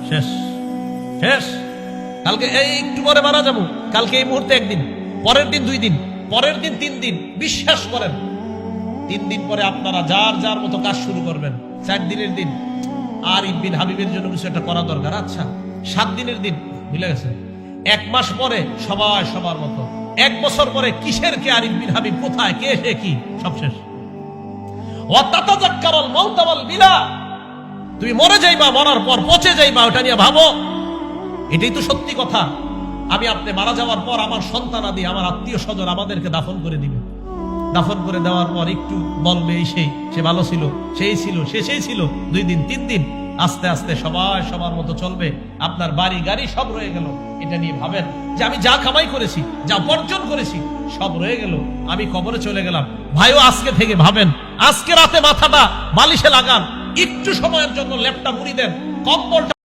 শেষ শেষ। কালকে এই একটু পরে মারা যাবো, কালকে এই মুহূর্তে একদিন, পরের দিন 2 দিন, পরের দিন 3 দিন। বিশ্বাস করেন 3 দিন পরে আপনারা যার যার মতো কাজ শুরু করবেন। 4 দিনের দিন আরিফ বিন হাবিবের জন্য কিছু একটা করা দরকার, আচ্ছা 7 দিনের দিন ভুলে গেছেন। 1 মাস পরে সবাই সবার মতো, 1 বছর পরে কিসের কে আরিফ বিন হাবিব, কোথায় কে সে কি, সব শেষ। ওয়াতাতাযাক্কারুল মাউত ওয়াল বিলা, তুমি মরে যাইবা, মরার পর পচে যাইবা, ওটা নিয়ে ভাবো। এটাই তো সত্যি কথা। আমি আপনি মারা যাওয়ার পর আমার সন্তানাদি, আমার আত্মীয় স্বজন আমাদেরকে দাফন করে দিবে। দাফন করে দেওয়ার পর একটু বলবে এই সেই, সে ভালো ছিল, সেই ছিল, সেই ছিল। 2 দিন 3 দিন, আস্তে আস্তে সবাই সবার মতো চলবে। আপনার বাড়ি গাড়ি সব রয়ে গেল। এটা নিয়ে ভাবেন যে আমি যা কামাই করেছি, যা অর্জন করেছি, সব রয়ে গেল, আমি কবরে চলে গেলাম। ভাইও আজকে থেকে ভাবেন, আজকে রাতে মাথাটা বালিশে লাগান, একটু সময়ের জন্য ল্যাপটা মুড়ি দেন, কম্বলটা